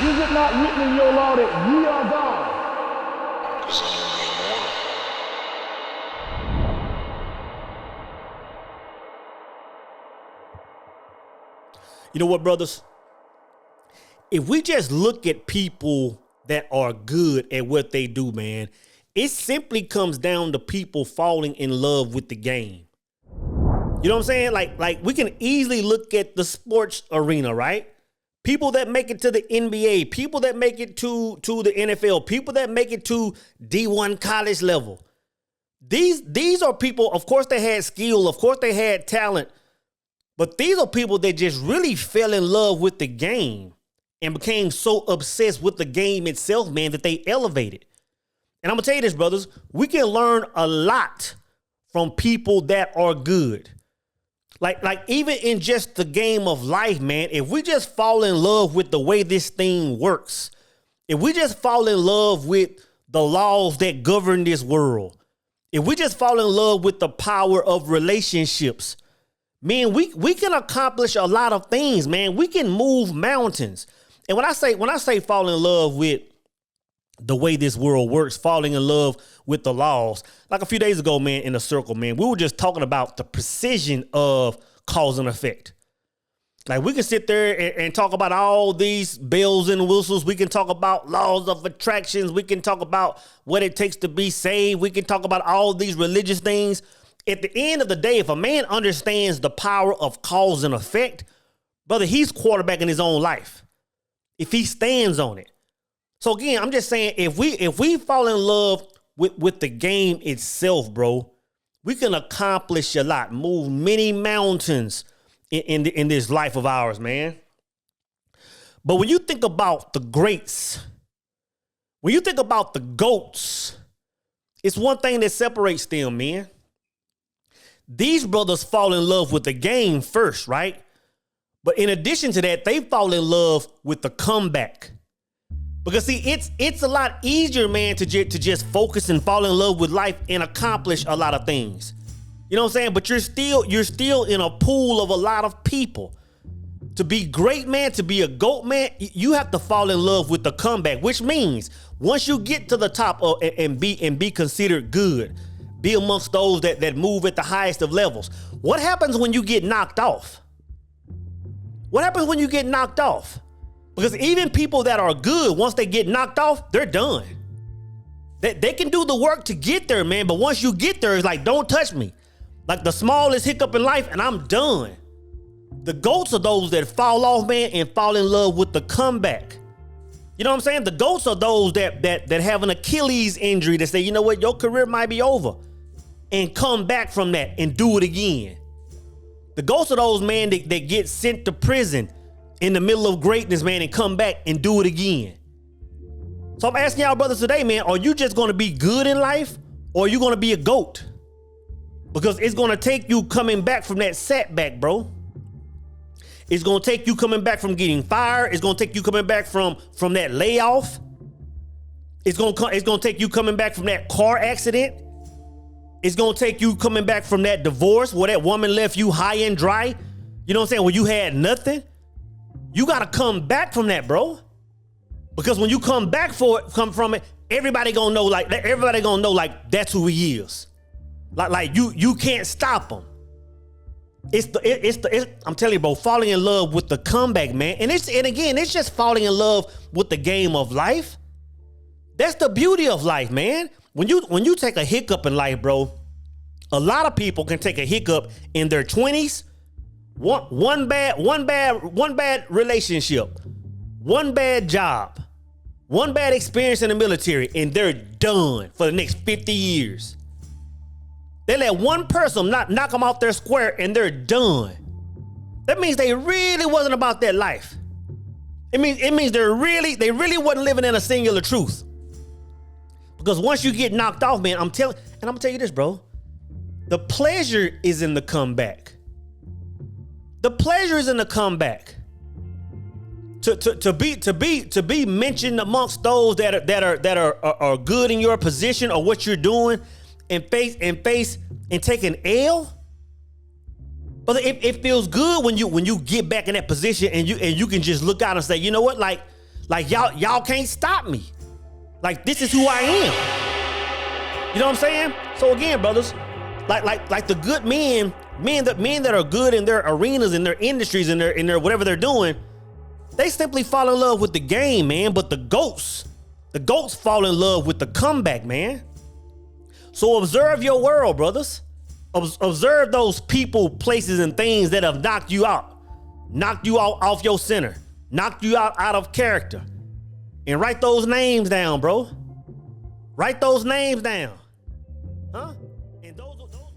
Is it not written in your law that ye are God? Because I'm immortal. You know what, brothers? If we just look at people that are good at what they do, man, it simply comes down to people falling in love with the game. You know what I'm saying? Like we can easily look at the sports arena, right? People that make it to the NBA, people that make it to the NFL, people that make it to D1 college level. These are people, of course they had skill, of course they had talent, but these are people that just really fell in love with the game and became so obsessed with the game itself, man, that they elevated. And I'm gonna tell you this, brothers, we can learn a lot from people that are good. Like even in just the game of life, man, if we just fall in love with the way this thing works, if we just fall in love with the laws that govern this world, if we just fall in love with the power of relationships, man, we can accomplish a lot of things, man. We can move mountains. And when I say fall in love with the way this world works, falling in love with the laws. Like a few days ago, man, in a circle, man, we were just talking about the precision of cause and effect. Like we can sit there and talk about all these bells and whistles. We can talk about laws of attractions. We can talk about what it takes to be saved. We can talk about all these religious things. At the end of the day, if a man understands the power of cause and effect, brother, he's quarterbacking his own life. If he stands on it. So again, I'm just saying, if we fall in love with the game itself, bro, we can accomplish a lot, move many mountains in this life of ours, man. But when you think about the greats, when you think about the GOATs, it's one thing that separates them, man. These brothers fall in love with the game first, right? But in addition to that, they fall in love with the comeback. Because see, it's a lot easier, man, to just focus and fall in love with life and accomplish a lot of things. You know what I'm saying? But you're still in a pool of a lot of people. To be great, man, to be a GOAT, man, you have to fall in love with the comeback, which means once you get to the top and be considered good, be amongst those that move at the highest of levels. What happens when you get knocked off? What happens when you get knocked off? Because even people that are good, once they get knocked off, they're done. They can do the work to get there, man. But once you get there, it's like, don't touch me. Like the smallest hiccup in life, and I'm done. The GOATs are those that fall off, man, and fall in love with the comeback. You know what I'm saying? The GOATs are those that have an Achilles injury that say, you know what, your career might be over. And come back from that and do it again. The GOATs are those, man, that get sent to prison in the middle of greatness, man, and come back and do it again. So I'm asking y'all brothers today, man, are you just going to be good in life, or are you going to be a GOAT? Because it's going to take you coming back from that setback, bro. It's going to take you coming back from getting fired. It's going to take you coming back from that layoff. It's going to take you coming back from that car accident. It's going to take you coming back from that divorce where that woman left you high and dry. You know what I'm saying? Where you had nothing. You got to come back from that, bro. Because when you come from it, everybody gonna know like that's who he is. Like you can't stop him. I'm telling you, bro, falling in love with the comeback, man. And again, it's just falling in love with the game of life. That's the beauty of life, man. When you take a hiccup in life, bro, a lot of people can take a hiccup in their 20s. One bad relationship, one bad job, one bad experience in the military, and they're done for the next 50 years. They let one person knock them off their square and they're done. That means they really wasn't about that life. It means they really wasn't living in a singular truth. Because once you get knocked off, man, I'm gonna tell you this, bro. The pleasure is in the comeback. The pleasure is in the comeback. To be mentioned amongst those that are good in your position or what you're doing, and take an L. But it feels good when you get back in that position and you can just look out and say, you know what, like Like y'all can't stop me. Like this is who I am. You know what I'm saying? So again, brothers, like the good men that are good in their arenas, in their industries, in their whatever they're doing, they simply fall in love with the game, man. But the goats fall in love with the comeback, man. So observe your world, brothers. Observe those people, places, and things that have knocked you out off your center, knocked you out of character. And write those names down, bro. Write those names down.